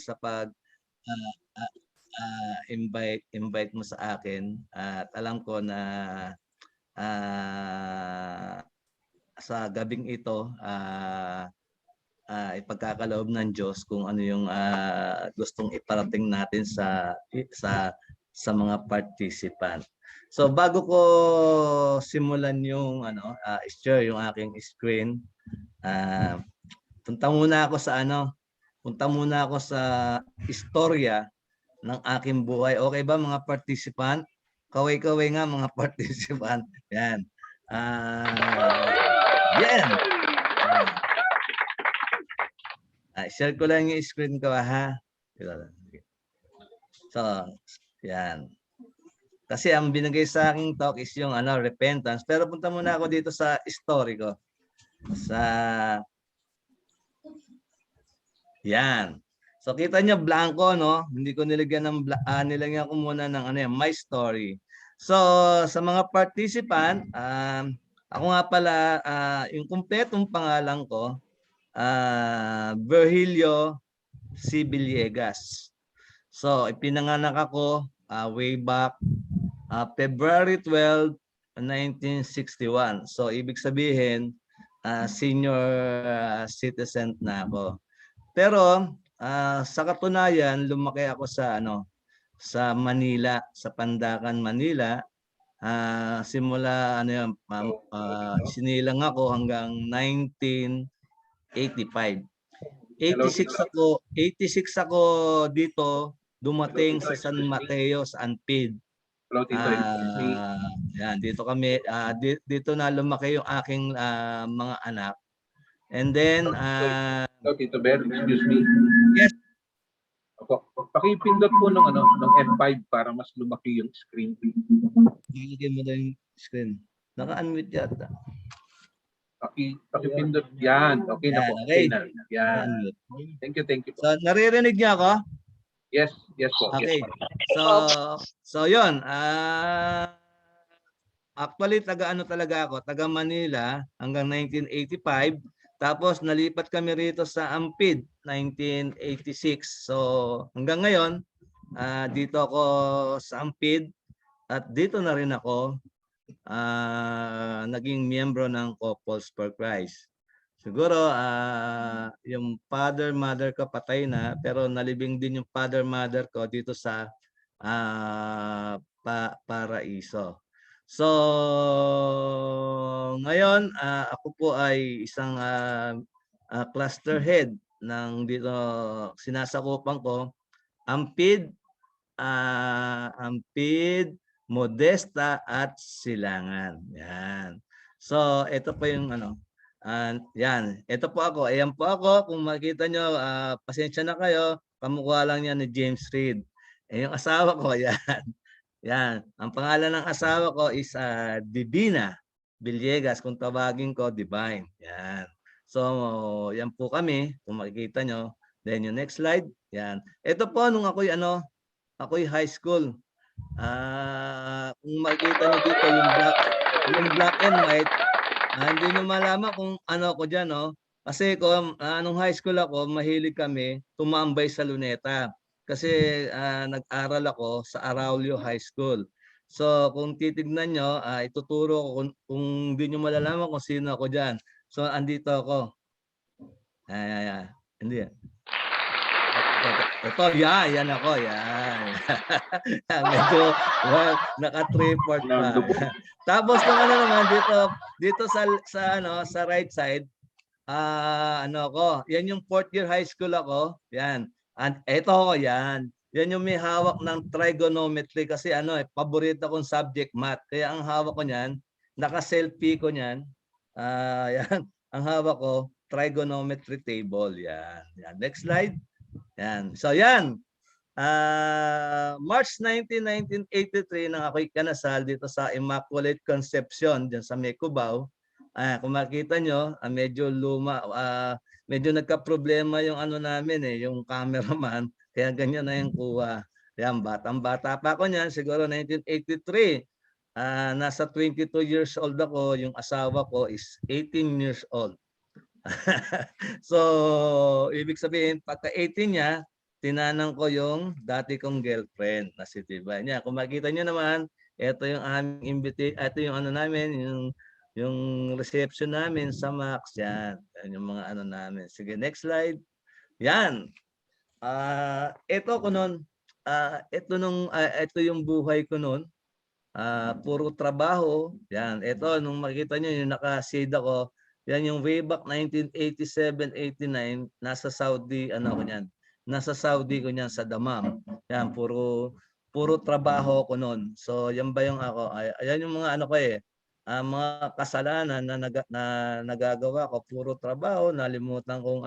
sa pag ah, invite mo sa akin at alam ko na ah, sa gabing ito ipagkakaloob ng Diyos kung ano yung gustong iparating natin sa mga participant. So bago ko simulan yung share yung aking screen, uh, punta muna ako sa punta muna ako sa istorya ng aking buhay. Okay ba mga participant? Kaway-kaway nga mga participant. Yan. Yan. Share ko lang yung screen ko ha. So, yan. Kasi ang binigay sa aking talk is yung repentance. Pero punta muna ako dito sa story ko. Yan. So kita niyo blanco no? Hindi ko nilagyan ng nilagyan ko muna ng my story. So sa mga participant, ako nga pala yung kumpletong pangalan ko Virgilio C. Villegas. So ipinanganak ako way back February 12, 1961. So ibig sabihin senior citizen na ako. Pero sa katunayan, lumaki ako sa Manila, sa Pandacan, Manila. Simula sinilang ako hanggang 1985. 86 ako dito dumating sa San Mateo sa Anpid. Yan, dito kami dito na lumaki yung aking mga anak. And then Tito Ber, excuse me. Yes. Opo, pakipindot po ng ng F5 para mas lumaki yung screen. Ilagay mo na yung screen. Naka-unmute yata. Pakipindot yan. Okay na po. Okay. Yan. Thank you po. So, naririnig niya ako? Yes po. Okay. Yes, so yun. Actually, talaga ako. Taga Manila hanggang 1985. Tapos nalipat kami rito sa Ampid 1986. So hanggang ngayon, dito ako sa Ampid at dito na rin ako naging miyembro ng Couples for Christ. Siguro yung father mother ko patay na pero nalibing din yung father mother ko dito sa Paraiso. So ngayon ako po ay isang cluster head ng dito sinasakupan ko Ampid, Modesta at Silangan. Yan. So ito po yung yan. Ito po ako. Ayan po ako. Kung makita nyo, pasensya na kayo. Kamukha lang yan ni James Reid. Yung asawa ko, yan. Yan. Ang pangalan ng asawa ko is Divina Villegas. Kung tawagin ko, Divine. Yan. So, yan po kami. Kung makikita nyo. Then yung next slide. Yan. Ito po nung ako'y high school. Kung makikita nyo dito yung black and white, hindi nyo malaman kung ano ako dyan. No? Kasi nung high school ako, mahilig kami tumambay sa Luneta. Kasi nag-aral ako sa Araulio High School. So kung titignan nyo, ituturo ko kung hindi nyo malalaman kung sino ako dyan. So andito ako. Hindi yan. Ito, yan ako, yan. Medyo naka-3-port pa. Tapos naman dito sa right side, yan yung 4th year high school ako. Yan. And ito ako, yan. Yan yung may hawak ng trigonometry kasi paborito kong subject math. Kaya ang hawak ko niyan, naka-selfie ko niyan. Yan, ang hawak ko trigonometry table, yan. Yan. Next slide. Yan. So yan. March 19, 1983 nang ako'y kanasal dito sa Immaculate Conception diyan sa Mecubao. Kung makita nyo, medyo luma, medyo nagka-problema yung namin yung cameraman, kaya ganyan na yung kuha. Yan, batang-bata pa ako niyan, siguro 1983. Nasa 22 years old ako, yung asawa ko is 18 years old. So, ibig sabihin, pagka 18 niya, tinanang ko yung dati kong girlfriend na si Tibay. Niya, kung makita niyo naman, ito yung aming ito yung ano namin, yung reception namin sa Max yan. Yan yung mga ano namin. Sige, next slide. Yan. Ito ko noon, ito yung buhay ko noon. Puro trabaho. Yan. Ito, nung makita nyo yung naka-shade ako, yan yung way back 1987-89, nasa Saudi, ano ko niyan. Nasa Saudi ko niyan sa Damam. Yan, puro trabaho ko noon. So, yan ba yung ako? Ayan yung mga ano ko eh. Mga kasalanan na nagagawa ko, puro trabaho, nalimutan ko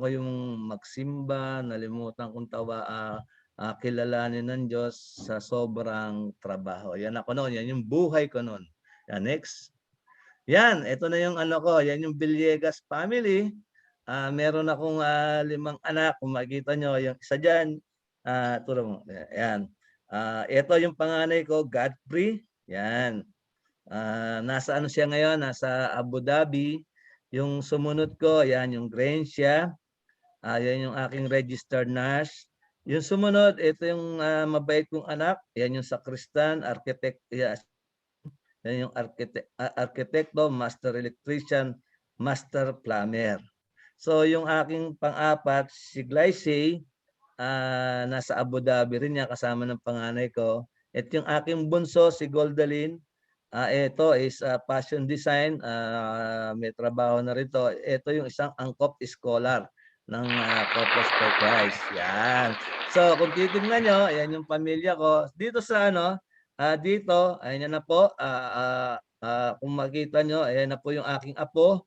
yung magsimba, nalimutan kong kilalanin ng Diyos sa sobrang trabaho. Yan ako noon, yan yung buhay ko noon. Yan, next. Yan, ito na yung ano ko, yan yung Villegas family. Meron akong 5 anak, kung makita nyo, yung isa dyan, turo mo, yan. Ito yung panganay ko, Godfrey. Yan. Nasa ano siya ngayon, nasa Abu Dhabi. Yung sumunod ko, yan yung Gracia. Yan yung aking registered nurse. Yung sumunod, ito yung mabait kong anak. Yan yung sakristan, architect, yan yung arkitekto, master electrician, master plumber. So yung aking pang-apat, si Glyce, nasa Abu Dhabi rin niya kasama ng panganay ko. At yung aking bunso, si Goldalyn, ito is fashion design, may trabaho na rito. Ito yung isang angkop scholar ng Corpus for Christ. Yan. So kung titignan nyo, yan yung pamilya ko. Dito sa dito, ayan na po. Kung makita nyo, ayan na po yung aking apo.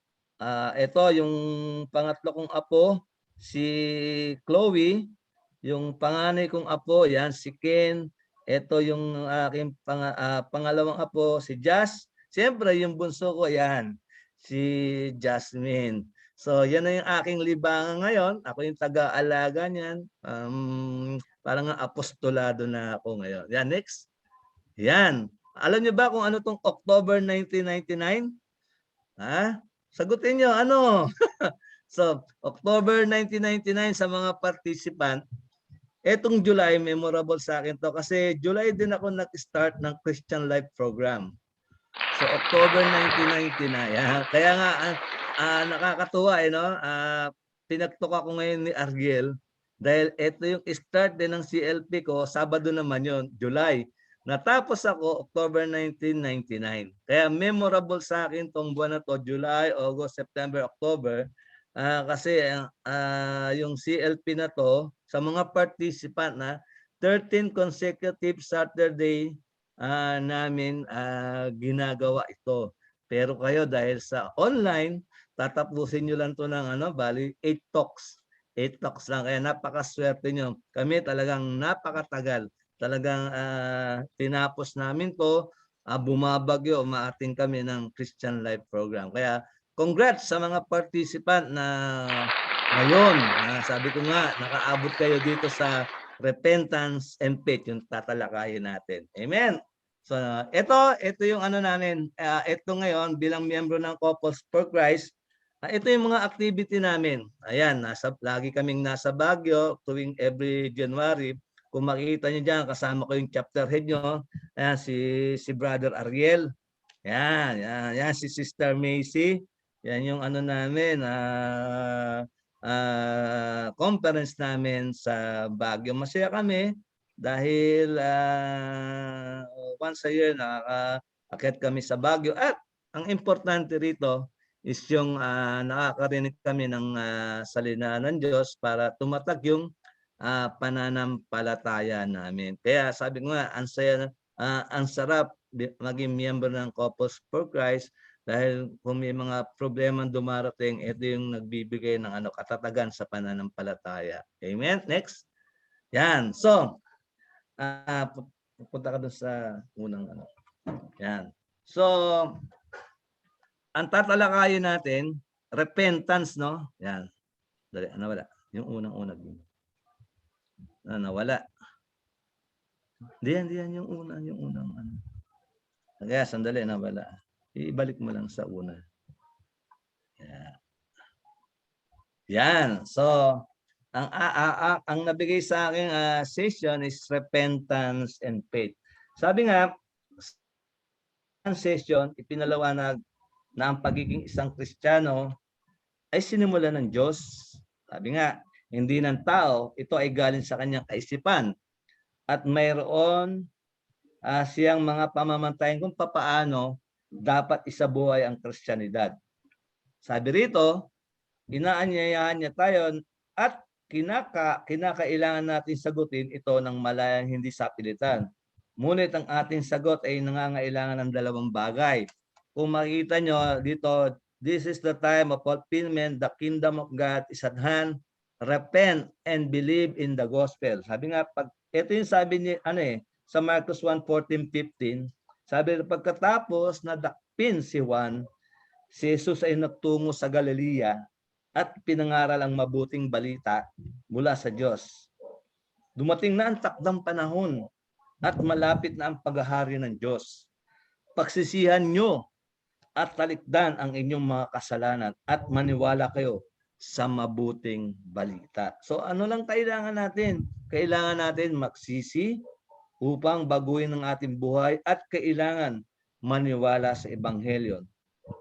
Ito yung pangatlo kong apo, si Chloe. Yung panganay kong apo, yan si Ken. Ito yung aking pangalawang apo, si Jazz. Siyempre, yung bunso ko, yan, si Jasmine. So, yan na yung aking libangan ngayon. Ako yung taga-alaga niyan. Parang apostolado na ako ngayon. Yan, next. Yan. Alam niyo ba kung ano tong October 1999? Sagutin niyo, ano? So, October 1999 sa mga participant, etong July, memorable sa akin to kasi July din ako nag-start ng Christian Life Program. So October 1999. Kaya nga nakakatuwa no. Pinagtok ako ngayon ni Ariel dahil ito yung start din ng CLP ko, Sabado naman yon, July. Natapos ako October 1999. Kaya memorable sa akin tong buwan na to, July, August, September, October. Kasi yung CLP na to, sa mga participant na 13 consecutive Saturday namin ginagawa ito. Pero kayo dahil sa online, tatapusin nyo lang to ng bali 8 talks. 8 talks lang. Kaya napakaswerte nyo. Kami talagang napakatagal. Talagang tinapos namin to. Bumabagyo, umaating kami ng Christian Life Program. Kaya congrats sa mga participant na ngayon. Sabi ko nga, nakaabot kayo dito sa repentance and faith, yung tatalakayin natin. Amen. So, ito yung namin. Ito ngayon, bilang miyembro ng Couples for Christ, ito yung mga activity namin. Ayan, lagi kaming nasa Baguio tuwing every January. Kung makikita niyo diyan, kasama ko yung chapter head nyo. Ayan, si Brother Ariel. Yan si Sister Macy. Yan yung namin, conference namin sa Baguio. Masaya kami dahil once a year nakakaakyat kami sa Baguio. At ang importante rito is yung nakakarinig kami ng salita ng Diyos para tumatag yung pananampalataya namin. Kaya sabi ko nga, ang sarap maging miyembro ng Couples for Christ dahil kung may mga problema dumarating, ito yung nagbibigay ng katatagan sa pananampalataya. Amen? Next. Yan. So, pupunta ka dun sa unang Yan. So, ang tatalakayin natin, repentance, no? Yan. Dali, nawala. Yung unang-unang. Nawala. Diyan, yung unang Kaya, sandali, nawala. Ibalik mo lang sa una. Yan. So, Ang nabigay sa akin session is repentance and faith. Sabi nga, ang session, ipinalawanag na ang pagiging isang Kristiyano ay sinimula ng Diyos. Sabi nga, hindi ng tao, ito ay galing sa kanyang kaisipan. At mayroon siyang mga pamamantayan kung papaano dapat isabuhay ang Kristyanidad. Sabi rito, inaanyayahan niya tayo at kinakailangan natin sagutin ito ng malayang hindi sapilitan. Ngunit ang ating sagot ay nangangailangan ng dalawang bagay. Kung makikita nyo dito, this is the time of fulfillment, the kingdom of God is at hand. Repent and believe in the gospel. Sabi nga, ito yung sabi ni, sa Marcos 1:14-15, sabi pagkatapos na dakpin si Juan, si Jesus ay nagtungo sa Galilea at pinangaral ang mabuting balita mula sa Diyos. Dumating na ang takdang panahon at malapit na ang paghahari ng Diyos. Pagsisihan nyo at talikdan ang inyong mga kasalanan at maniwala kayo sa mabuting balita. So ano lang kailangan natin? Kailangan natin magsisi upang baguhin ang ating buhay at kailangan maniwala sa Ebanghelyo.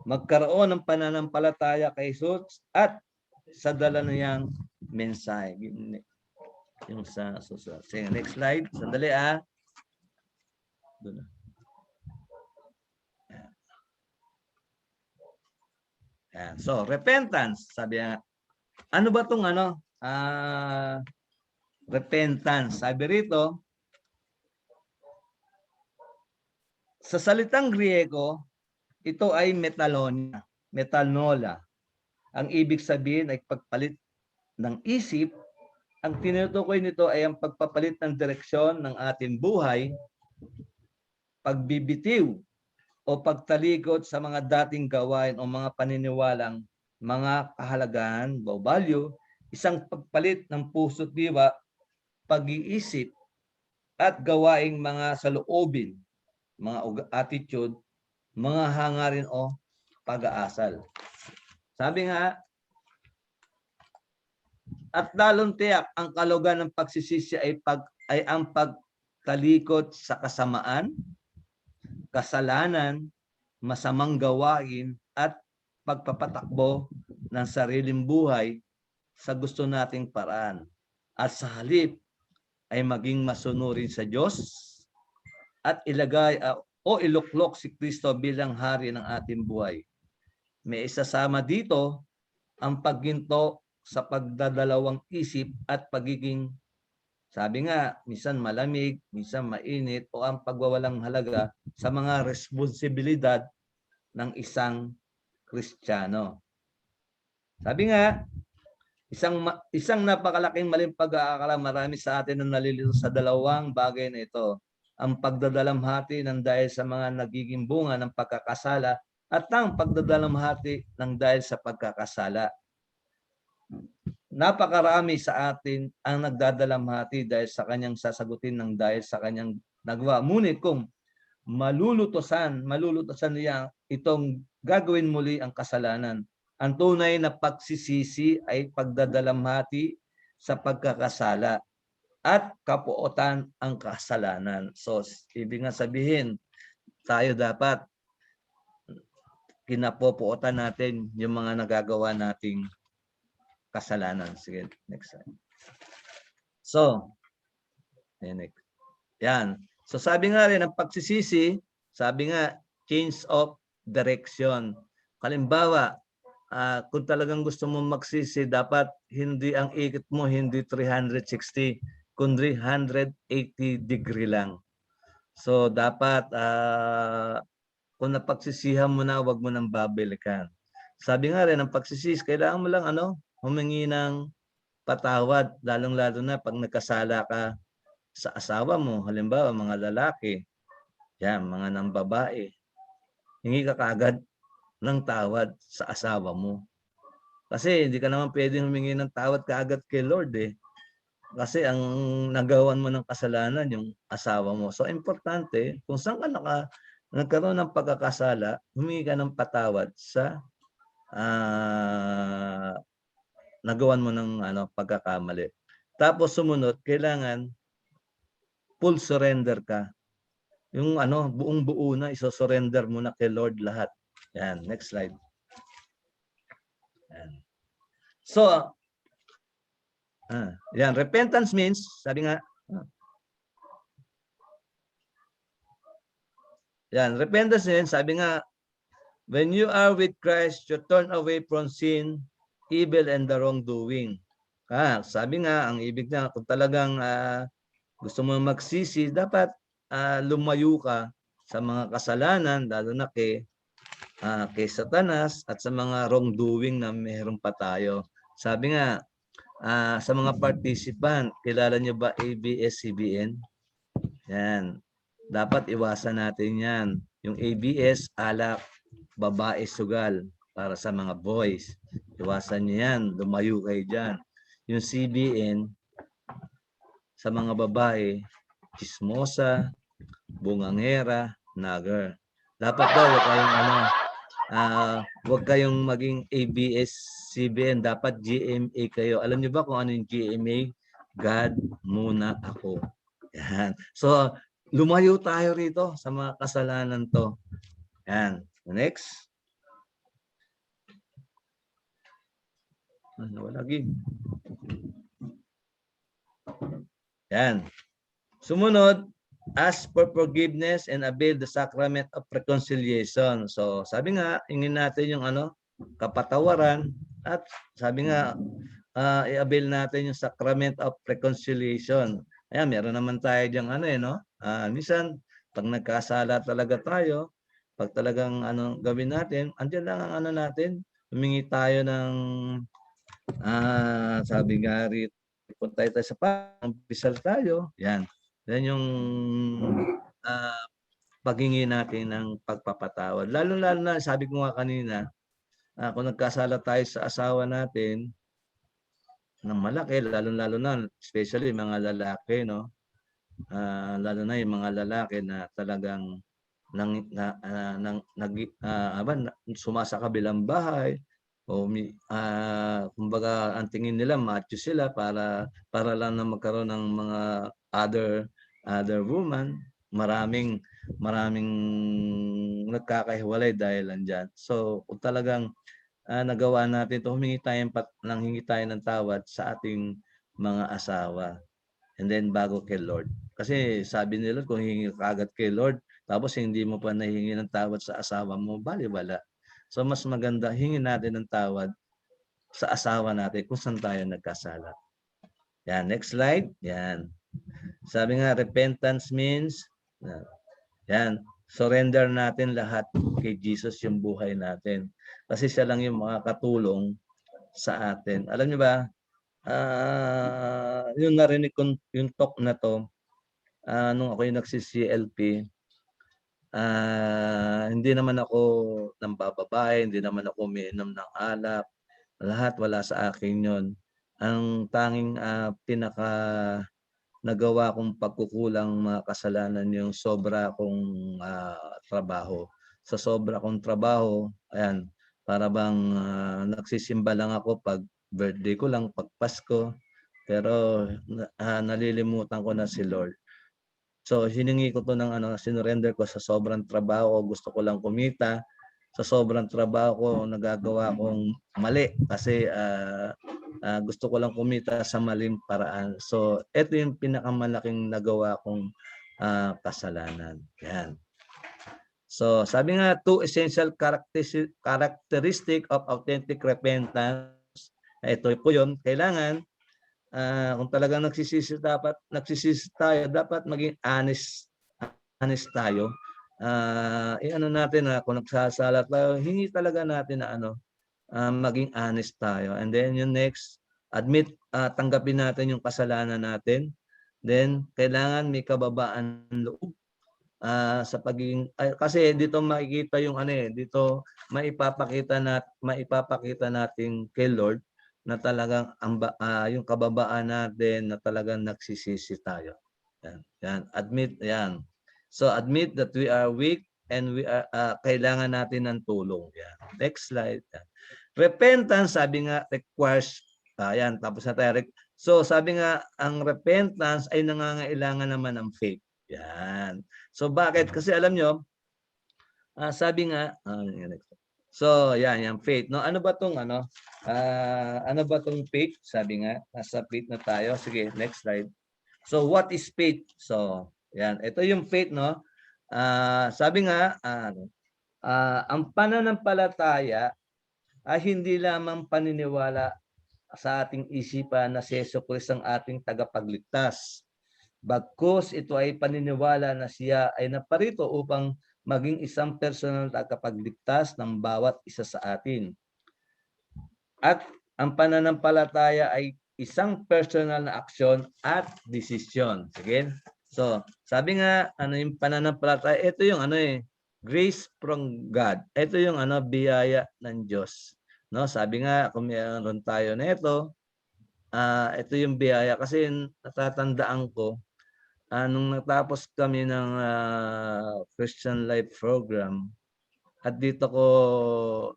Magkaroon ng pananampalataya kay Jesus at sa dala niyang mensahe. Yung sa susunod. Sige, next slide. Sandali Doon. Yan. So, repentance. Sabi niya, ano ba itong repentance? Sabi rito, sa salitang Griego, ito ay metanola. Ang ibig sabihin ay pagpalit ng isip. Ang tinutukoy nito ay ang pagpapalit ng direksyon ng ating buhay, pagbibitiw o pagtalikod sa mga dating gawain o mga paniniwalang mga kahalagahan o value, isang pagpalit ng puso't diwa, pag-iisip at gawaing mga saloobin, mga attitude, mga hangarin o pag-aasal. Sabi nga, at lalong tiyak ang kalugan ng pagsisisi ay ang pagtalikod sa kasamaan, kasalanan, masamang gawain at pagpapatakbo ng sariling buhay sa gusto nating paraan. At sa halip ay maging masunurin sa Diyos at ilagay o iluklok si Kristo bilang hari ng ating buhay. May isasama dito ang pagginto sa pagdadalawang isip at pagiging, sabi nga, minsan malamig, minsan mainit, o ang pagwawalang halaga sa mga responsibilidad ng isang Kristiyano. Sabi nga, isang napakalaking maling pag-aakala marami sa atin na nalilito sa dalawang bagay na ito. Ang pagdadalamhati ng dahil sa mga nagiging bunga ng pagkakasala at ang pagdadalamhati ng dahil sa pagkakasala. Napakarami sa atin ang nagdadalamhati dahil sa kanyang sasagutin ng dahil sa kanyang nagawa. Ngunit kung malulutosan niya itong gagawin muli ang kasalanan, ang tunay na pagsisisi ay pagdadalamhati sa pagkakasala at kapuotan ang kasalanan. So, ibig nga sabihin, tayo dapat kinapopuotan natin yung mga nagagawa nating kasalanan. Sige, next slide. So, yan. So, sabi nga rin, ang pagsisisi, sabi nga, change of direction. Halimbawa, kung talagang gusto mo magsisi, dapat hindi ang ikot mo, hindi 360, kundi 180 degree lang. So, dapat, kung napagsisihan mo na, wag mo nang babalikan. Sabi nga rin, ang pagsisisi, kailangan mo lang humingi ng patawad, lalong-lalo na pag nagkasala ka sa asawa mo, halimbawa mga lalaki, yan, mga nang babae, hingi ka kaagad ng tawad sa asawa mo. Kasi hindi ka naman pwedeng humingi ng tawad kaagad kay Lord Kasi ang nagawan mo ng kasalanan yung asawa mo. So importante, kung saan ka nagkaroon ng pagkakasala, humingi ka ng patawad sa nagawan mo ng pagkakamali. Tapos sumunod, kailangan full surrender ka. Yung buong buo na iso-surrender mo na kay Lord lahat. Yan, next slide. Yan. So, yan, repentance means, sabi nga, yan, repentance means, sabi nga, when you are with Christ, you turn away from sin, evil, and the wrongdoing. Sabi nga, ang ibig na, kung talagang gusto mo magsisi, dapat lumayo ka sa mga kasalanan, lalo na kay Satanas at sa mga wrongdoing na meron pa tayo. Sabi nga, sa mga participant, kilala niyo ba ABS-CBN? Yan. Dapat iwasan natin yan. Yung ABS, alak, babae, sugal, para sa mga boys. Iwasan niyo yan. Lumayo kayo dyan. Yung CBN, sa mga babae, chismosa, bungangera, nagger. Dapat daw huwag kayong maging ABS-CBN, dapat GMA kayo. Alam niyo ba kung ano yung GMA? God muna ako. Yan. So, lumayo tayo rito sa mga kasalanan to. Yan. Next. Wala lagi. Yan. Sumunod, ask for forgiveness and avail the sacrament of reconciliation. So, sabi nga, ingin natin yung kapatawaran at sabi nga, i-avail natin yung sacrament of reconciliation. Ayan, meron naman tayo diyang minsan, pag nagkasala talaga tayo, pag talagang gawin natin, andyan lang ang natin, humingi tayo ng, sabi nga rito, punta tayo sa pampisal tayo, yan. Yan yung paghingi natin ng pagpapatawad. Lalo-lalo na, sabi ko nga kanina, kung nagkasala tayo sa asawa natin, ng malaki, lalo-lalo na, especially mga lalaki, no? Lalo na yung mga lalaki na talagang sumasa kabilang bahay, o kumbaga ang tingin nila macho sila para lang na magkaroon ng mga other woman. Maraming nagkakahiwalay dahil andyan. So kung talagang nagawa natin ito, hingi tayo ng tawad sa ating mga asawa, and then bago kay Lord. Kasi sabi nila, kung hingi ka agad kay Lord tapos hindi mo pa nahingi ng tawad sa asawa mo, bali-wala. So mas maganda hingin natin ng tawad sa asawa natin kung saan tayo nagkasala. Yan, next slide. Yan. Sabi nga, repentance means, yan, surrender natin lahat kay Jesus yung buhay natin. Kasi siya lang yung makakatulong sa atin. Alam niyo ba, yung narinig ko yung talk na to, nung ako yung nagsi-CLP, hindi naman ako nambababae, hindi naman ako umiinom ng alak. Lahat wala sa akin yon. Ang tanging pinaka nagawa kong pagkukulang mga kasalanan yung sobra kong trabaho. Sa sobra kong trabaho, ayan, para bang nagsisimba lang ako pag birthday ko lang, pag Pasko, pero nalilimutan ko na si Lord. So hiningi ko to ng sinurrender ko sa sobrang trabaho, gusto ko lang kumita. Sa sobrang trabaho ko, nagagawa kong mali kasi gusto ko lang kumita sa maling paraan. So ito yung pinakamalaking nagawa kong kasalanan. Yan. So sabi nga, two essential characteristic of authentic repentance. Ito po yun, kailangan kung talagang nagsisisi tayo, dapat maging honest tayo. Natin kung nagsasala tayo, hingi talaga natin na maging honest tayo. And then yung next, admit, tanggapin natin yung kasalanan natin. Then kailangan may kababaan loob sa pagiging kasi dito makikita yung dito maipapakita natin kay Lord na talagang yung kababaan natin na talagang nagsisisi tayo. Yan. Admit, yan. So admit that we are weak and we are kailangan natin ng tulong. Yan. Next slide. Yan. Repentance, sabi nga, requires Yan, tapos na tayo. So sabi nga, ang repentance ay nangangailangan naman ng faith. Yan. So bakit? Kasi alam nyo, sabi nga, so yan, yung faith. No, ano ba tong ano ba tong faith? Sabi nga, nasa faith na tayo. Sige, next slide. So what is faith? So yan, ito yung faith, no? Sabi nga, ang pananampalataya ay hindi lamang paniniwala sa ating isipan na si Jesucristo ang ating tagapagligtas. Bagkus ito ay paniniwala na siya ay naparito upang maging isang personal na tagapagligtas ng bawat isa sa atin. At ang pananampalataya ay isang personal na aksyon at desisyon. Sige? So, sabi nga, ano yung pananampalataya? Ito yung grace from God. Ito yung biyaya ng Diyos. No, sabi nga kung meron tayo nito, ito yung biyaya kasi natatandaan ko nung natapos kami ng Christian Life Program at dito ko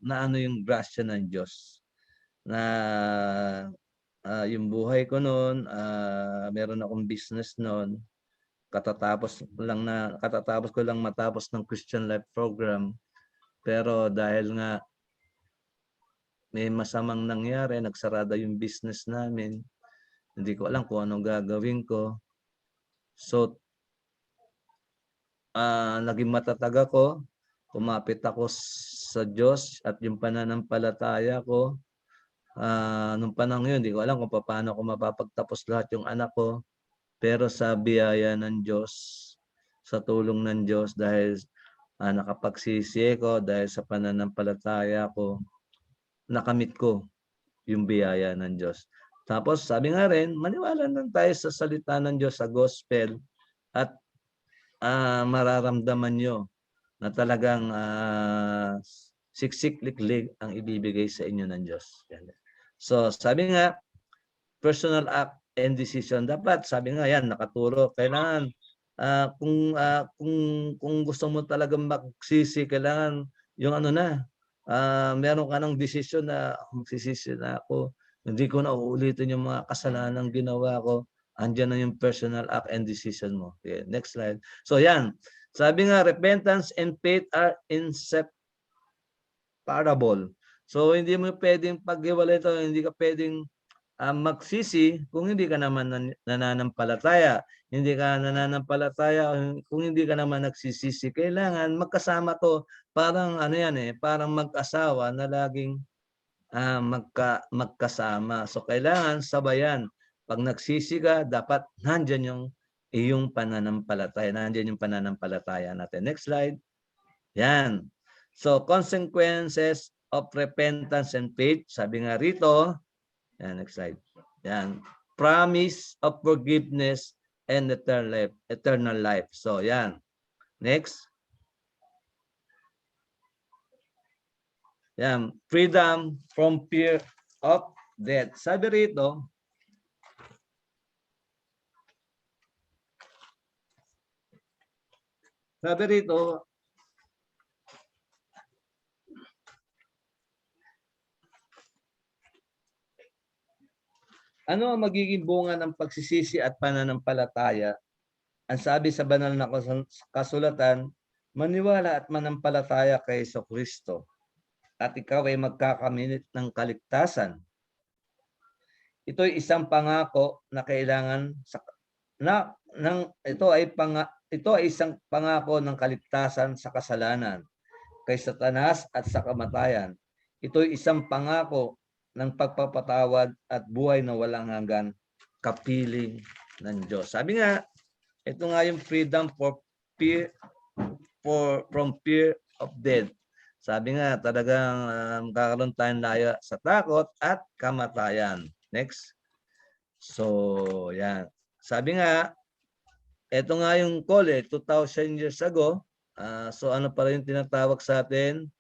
na yung grasya ng Diyos na yung buhay ko noon, meron akong business noon, katatapos ko lang matapos ng Christian Life Program, pero dahil nga may masamang nangyari, nagsarada yung business namin. Hindi ko alam kung anong gagawin ko. So, naging matatag ako. Kumapit ako sa Diyos at yung pananampalataya ko. Nung panahon yun, hindi ko alam kung paano ko mapapagtapos lahat yung anak ko. Pero sa biyaya ng Diyos, sa tulong ng Diyos, dahil nakapagsisi ko, dahil sa pananampalataya ko, nakamit ko yung biyaya ng Diyos. Tapos sabi nga rin, maniwala lang tayo sa salita ng Diyos, sa gospel, at mararamdaman nyo na talagang siksik-liklik ang ibibigay sa inyo ng Diyos. So sabi nga, personal act and decision. Dapat, sabi nga yan, nakaturo. Kailangan, kung gusto mo talagang magsisi, kailangan yung meron ka ng desisyon na magsisisi na ako. Hindi ko na uulitin yung mga kasalanang ginawa ko. Andiyan na yung personal act and decision mo. Okay, next slide. So yan. Sabi nga, repentance and faith are inseparable. So hindi mo pwedeng paghiwalay ito. Hindi ka pwedeng magsisi kung hindi ka naman nananampalataya. Hindi ka nananampalataya kung hindi ka naman nagsisisi. Kailangan magkasama to. Parang parang mag-asawa na laging magkasama. So kailangan sabayan. Pag nagsisi ka, dapat nandyan yung iyong pananampalataya. Nandyan yung pananampalataya natin. Next slide. Yan. So consequences of repentance and faith. Sabi nga rito, yan, next slide. Yan. Promise of forgiveness and eternal life. So, yan. Next. Yan. Freedom from fear of death. Sabi rito, ano ang magiging bunga ng pagsisisi at pananampalataya? Ang sabi sa banal na kasulatan, maniwala at manampalataya kay Jesucristo at ikaw ay magkakamit ng kaligtasan. Ito ay isang pangako na kailangan ito ay isang pangako ng kaligtasan sa kasalanan kay Satanas at sa kamatayan. Ito ay isang pangako ng pagpapatawad at buhay na walang hanggan, kapiling ng Diyos. Sabi nga, ito nga yung freedom from fear of death. Sabi nga, talagang kakaroon tayong laya sa takot at kamatayan. Next. So, yan. Sabi nga, ito nga yung call 2,000 years ago. So, ano pa rin yung tinatawag sa atin?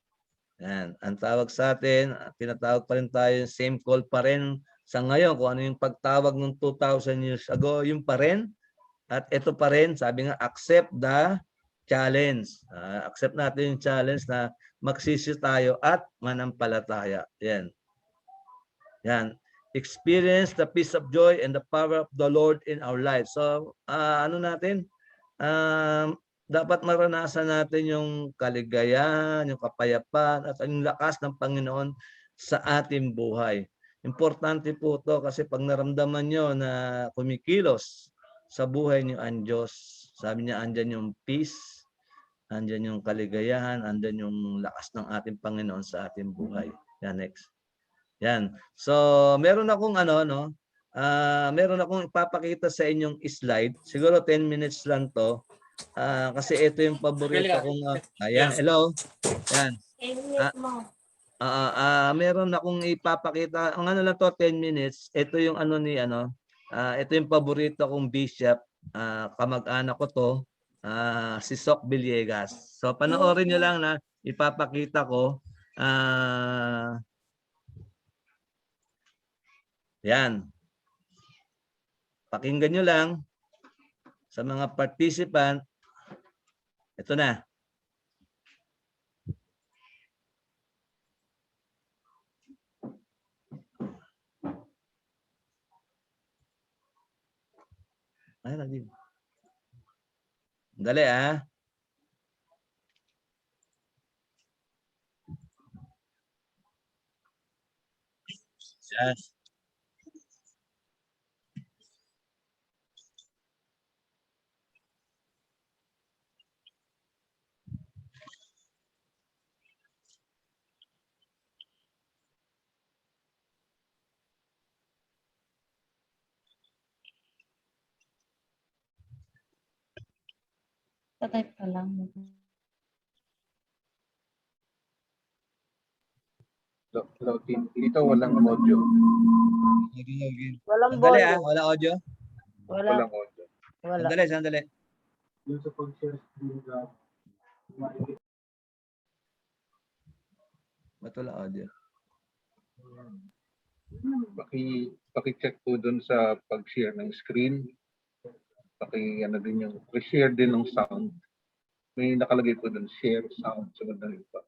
Yan. Ang tawag sa atin, tinatawag pa rin tayo, same call pa rin sa ngayon. Kung ano yung pagtawag ng 2,000 years ago, yung pa rin. At ito pa rin, sabi nga, accept the challenge. Accept natin yung challenge na magsisi tayo at manampalataya. Yan. Yan. experience the peace of joy and the power of the Lord in our lives. So, ano natin? Dapat maranasan natin yung kaligayahan, yung kapayapaan, at yung lakas ng Panginoon sa ating buhay. Importante po ito kasi pag naramdaman nyo na kumikilos sa buhay niyo ang Diyos, sabi niya, andyan yung peace, andyan yung kaligayahan, andyan yung lakas ng ating Panginoon sa ating buhay. Yan, next. Yan. So, meron akong meron akong ipapakita sa inyong slide. Siguro 10 minutes lang to. Kasi ito yung paborito kong ayan, hello. Yan. Meron akong ipapakita. Ang ano lang to 10 minutes. Ito yung ito yung paborito kong bishop. Kamag-anak ko to. Si Soc Villegas. So panoorin niyo lang na ipapakita ko. Yan. Pakinggan nyo lang sa mga participant. Ito na. Ay, lagi. Dali Yes. Type ka lang. Dito walang audio. Walang Sandali volume. wala audio. Walang audio. Wala. Sandali. Yung sa pag-share screen ka, Ba't wala audio? Paki-check po doon sa pag-share ng screen. Share din ng sound. May nakalagay po doon, share sound sa bandang iba.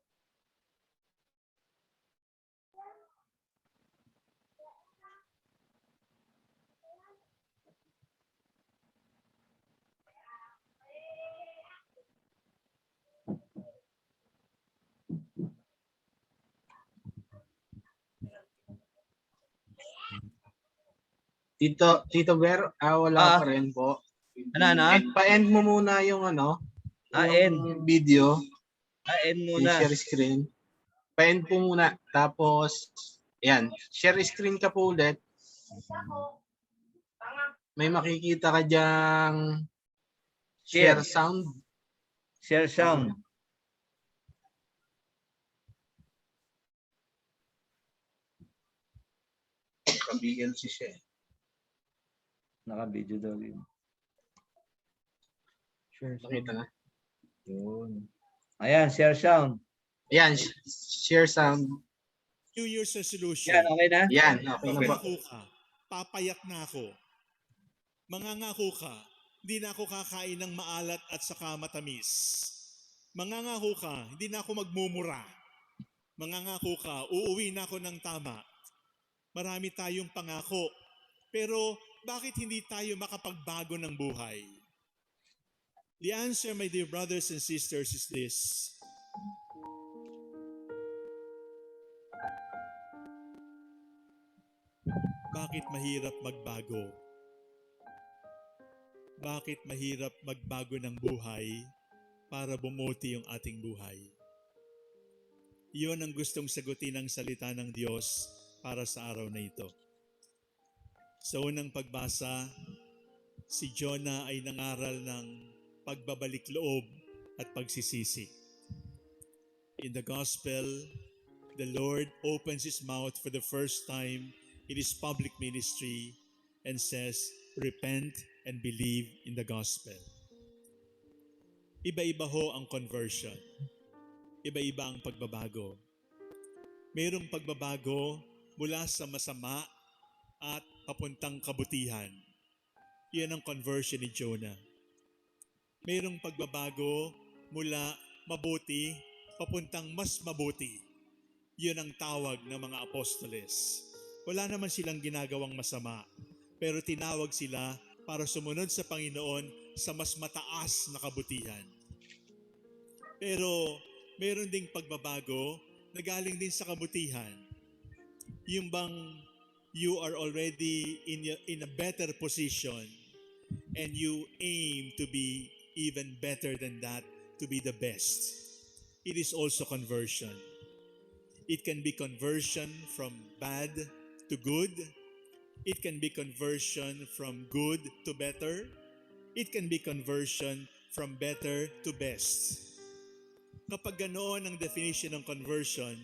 Tito Ber, wala pa rin po. Pa-end mo muna yung yung video. End muna. Share screen. Pa-end po muna. Tapos, yan. Share screen ka po ulit. May makikita ka dyang share sound. Share sound. Naka-BLC siya. Naka-video daw yun. Nakita na. Yun. Ayan, share sound. Ayan, share sound. New Year's resolution. Yan, okay na? Yan, okay na po. Mangangako ka, papayak na ako. Mangangako ka, hindi na ako kakain ng maalat at saka matamis. Mangangako ka, hindi na ako magmumura. Mangangako ka, uuwi na ako ng tama. Marami tayong pangako. Pero bakit hindi tayo makapagbago ng buhay? The answer, my dear brothers and sisters, is this. Bakit mahirap magbago? Bakit mahirap magbago ng buhay para bumuti yung ating buhay? Iyon ang gustong sagutin ng salita ng Diyos para sa araw na ito. Sa unang pagbasa, si Jonah ay nangaral ng pagbabalik loob at pagsisisi. In the gospel, the Lord opens His mouth for the first time in His public ministry and says, repent and believe in the gospel. Iba-iba ho ang conversion. Iba-iba ang pagbabago. Mayroong pagbabago mula sa masama at papuntang kabutihan. Iyan ang conversion ni Jonah. Mayroong pagbabago mula mabuti papuntang mas mabuti. Iyan ang tawag ng mga apostoles. Wala naman silang ginagawang masama. Pero tinawag sila para sumunod sa Panginoon sa mas mataas na kabutihan. Pero meron ding pagbabago na galing din sa kabutihan. Yung bang you are already in a better position and you aim to be even better than that, to be the best. It is also conversion. It can be conversion from bad to good. It can be conversion from good to better. It can be conversion from better to best. Kapag ganoon ang definition ng conversion,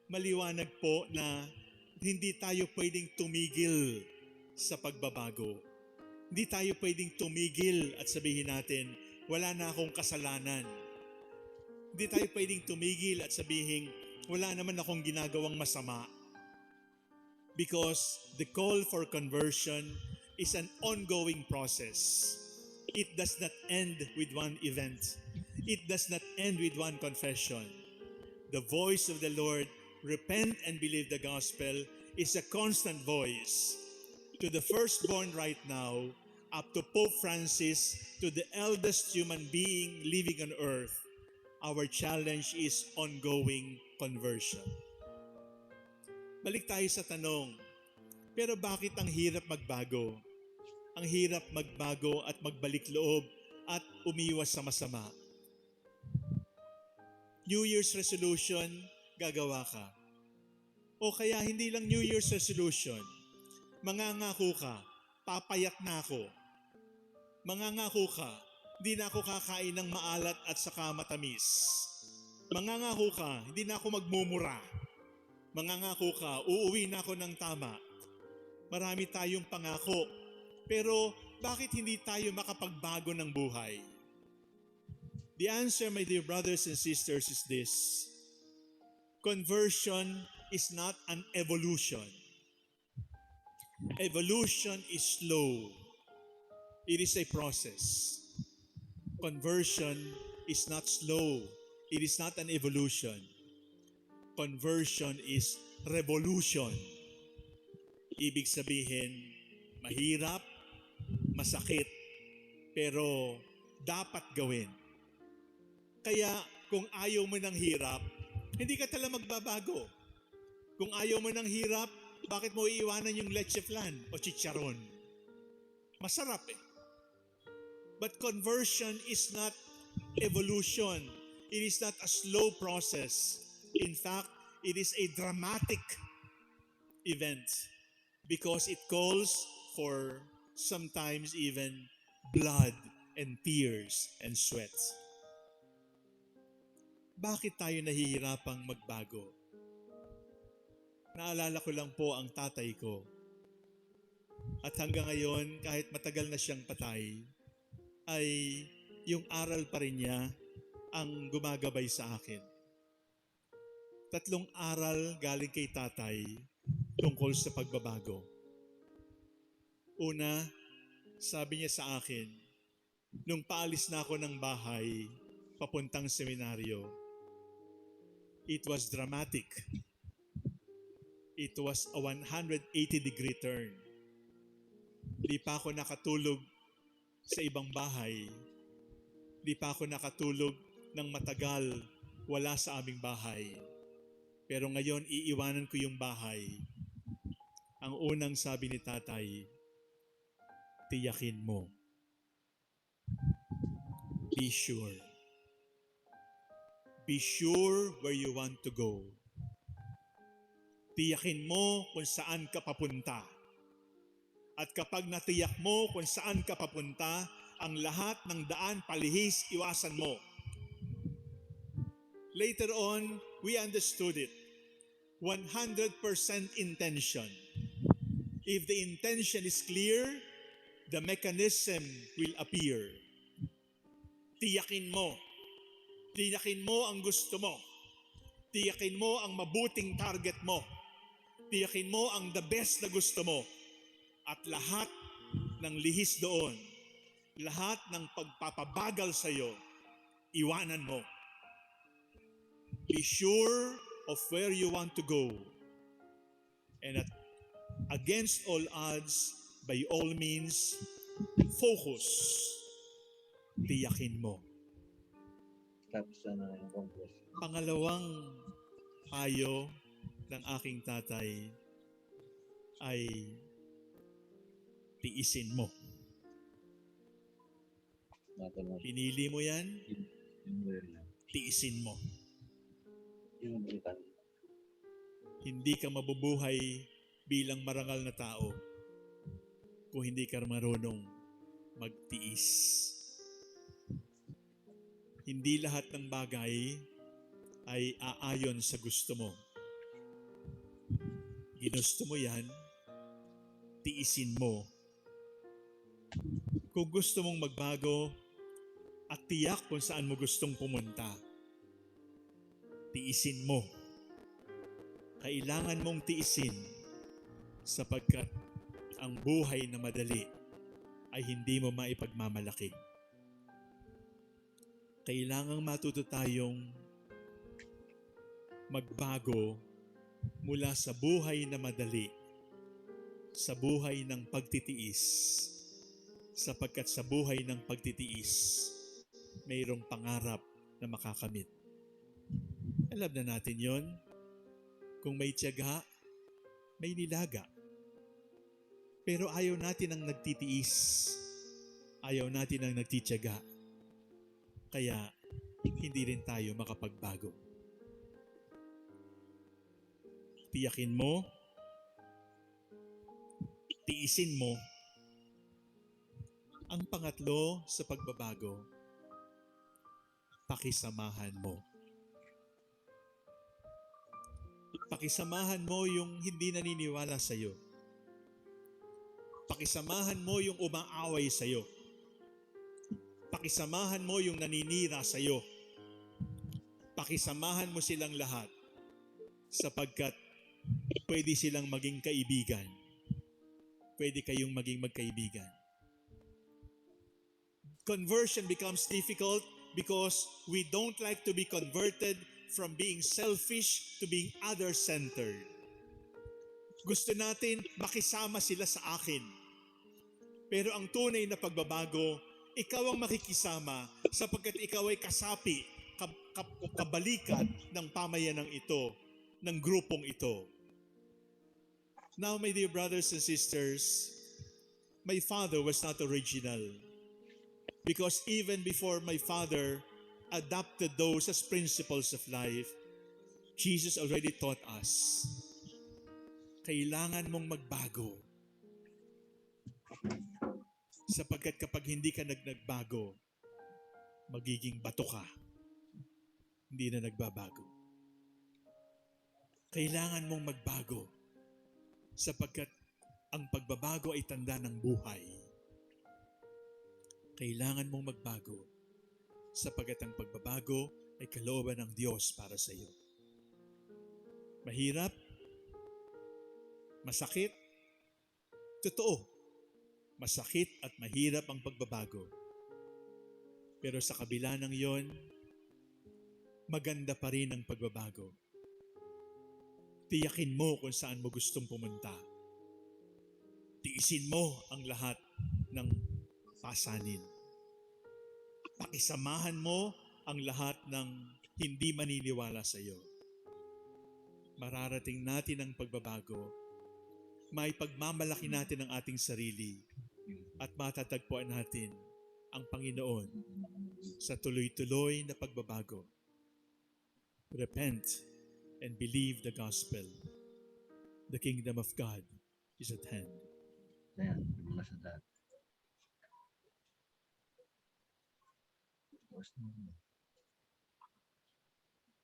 maliwanag po na hindi tayo pwedeng tumigil sa pagbabago. Hindi tayo pwedeng tumigil at sabihin natin, wala na akong kasalanan. Hindi tayo pwedeng tumigil at sabihin, wala naman akong ginagawang masama. Because the call for conversion is an ongoing process. It does not end with one event. It does not end with one confession. The voice of the Lord, repent and believe the gospel, is a constant voice. To the firstborn right now, up to Pope Francis, to the eldest human being living on earth, our challenge is ongoing conversion. Balik tayo sa tanong, pero bakit ang hirap magbago? Ang hirap magbago at magbalik loob at umiwas sa masama. New Year's resolution, gagawa ka. O kaya hindi lang New Year's resolution, mangangako ka, papayat na ako. Mangangako ka, hindi na ako kakain ng maalat at saka matamis. Mangangako ka, hindi na ako magmumura. Mangangako ka, uuwi na ako ng tama. Marami tayong pangako, pero bakit hindi tayo makapagbago ng buhay? The answer, my dear brothers and sisters, is this. Conversion is not an evolution. Evolution is slow. It is a process. Conversion is not slow. It is not an evolution. Conversion is revolution. Ibig sabihin, mahirap, masakit, pero dapat gawin. Kaya kung ayaw mo ng hirap, hindi ka talaga magbabago. Kung ayaw mo ng hirap, bakit mo iiwanan yung leche flan o chicharon? Masarap eh. But conversion is not evolution. It is not a slow process. In fact, it is a dramatic event because it calls for sometimes even blood and tears and sweat. Bakit tayo nahihirapang magbago? Naalala ko lang po ang tatay ko. At hanggang ngayon, kahit matagal na siyang patay, ay yung aral pa rin niya ang gumagabay sa akin. 3 aral galing kay tatay tungkol sa pagbabago. Una, sabi niya sa akin, nung paalis na ako ng bahay, papuntang seminaryo, it was dramatic. It was a 180-degree turn. Di pa ako nakatulog sa ibang bahay. Di pa ako nakatulog ng matagal wala sa aming bahay. Pero ngayon, iiwanan ko yung bahay. Ang unang sabi ni tatay, tiyakin mo. Be sure. Be sure where you want to go. Tiyakin mo kung saan ka papunta. At kapag natiyak mo kung saan ka papunta, ang lahat ng daan palihis, iwasan mo. Later on, we understood it. 100% intention. If the intention is clear, the mechanism will appear. Tiyakin mo. Tiyakin mo ang gusto mo. Tiyakin mo ang mabuting target mo. Tiyakin mo ang the best na gusto mo. At lahat ng lihis doon, lahat ng pagpapabagal sa iyo, iwanan mo. Be sure of where you want to go. And at against all odds, by all means, focus. Tiyakin mo. Tapos na yung conclusion. Pangalawang payo ng aking tatay ay tiisin mo. Pinili mo yan, tiisin mo. Hindi ka mabubuhay bilang marangal na tao kung hindi ka marunong magtiis. Hindi lahat ng bagay ay aayon sa gusto mo. Ginusto mo yan, tiisin mo. Kung gusto mong magbago at tiyak kung saan mo gustong pumunta, tiisin mo. Kailangan mong tiisin sapagkat ang buhay na madali ay hindi mo maipagmamalaki. Kailangang matuto tayong magbago mula sa buhay na madali sa buhay ng pagtitiis, sapagkat sa buhay ng pagtitiis mayroong pangarap na makakamit. Alam na natin yon. Kung may tiyaga, may nilaga. Pero ayaw natin ang nagtitiis. Ayaw natin ang nagtitiyaga. Kaya hindi rin tayo makapagbago. Tiyakin mo, tiisin mo. Ang pangatlo sa pagbabago, pakisamahan mo. Pakisamahan mo yung hindi naniniwala sa iyo. Pakisamahan mo yung umaaway sa iyo. Pakisamahan mo yung naninira sa iyo. Pakisamahan mo silang lahat sapagkat pwede silang maging kaibigan. Pwede kayong maging magkaibigan. Conversion becomes difficult because we don't like to be converted from being selfish to being other-centered. Gusto natin makisama sila sa akin. Pero ang tunay na pagbabago, ikaw ang makikisama sapagkat ikaw ay kasapi, kabalikat ng pamayanang ito, ng grupong ito. Now, my dear brothers and sisters, my father was not original. Because even before my father adopted those as principles of life, Jesus already taught us, kailangan mong magbago. Sapagkat kapag hindi ka nagbago, magiging bato ka. Hindi na nagbabago. Kailangan mong magbago. Sapagkat ang pagbabago ay tanda ng buhay. Kailangan mong magbago. Sapagkat ang pagbabago ay kalooban ng Diyos para sa iyo. Mahirap? Masakit? Totoo. Masakit at mahirap ang pagbabago. Pero sa kabila ng iyon, maganda pa rin ang pagbabago. Tiyakin mo kung saan mo gustong pumunta. Tiisin mo ang lahat ng pasanin. Pakisamahan mo ang lahat ng hindi maniniwala sa iyo. Mararating natin ang pagbabago. May pagmamalaki natin ang ating sarili at matatagpuan natin ang Panginoon sa tuloy-tuloy na pagbabago. Repent and believe the gospel. The kingdom of God is at hand. Ayan, masadad.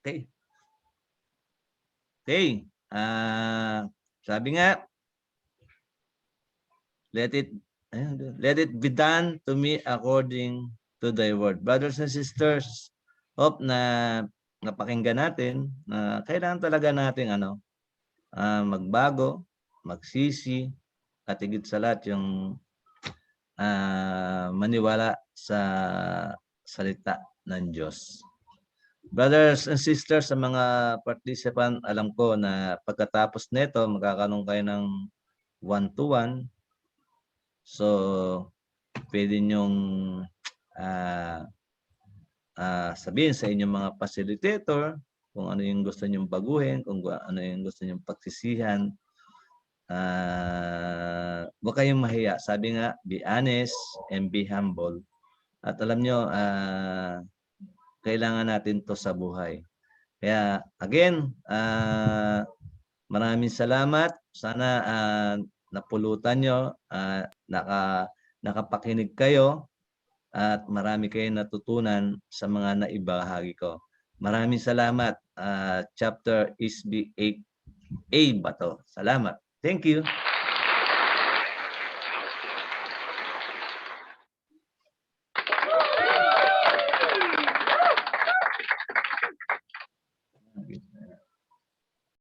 Okay. Okay. Sabi nga, let it be done to me according to thy word. Brothers and sisters, hope na napakinggan natin na kailangan talaga nating magbago, magsisi, at higit sa lahat yung maniwala sa salita ng Diyos. Brothers and sisters, sa mga participant, alam ko na pagkatapos nito, magkakaroon kayo ng one-to-one. So, pwede nyong sabihin sa inyong mga facilitator kung ano yung gusto nyong baguhin, kung ano yung gusto nyong pagsisihan. Huwag kayong mahiya. Sabi nga, be honest and be humble. At alam nyo, kailangan natin to sa buhay. Kaya, again, maraming salamat. Sana napulutan nyo, nakapakinig kayo, at marami kayong natutunan sa mga naibahagi ko. Maraming salamat. Chapter SB 8A ba to? Salamat. Thank you.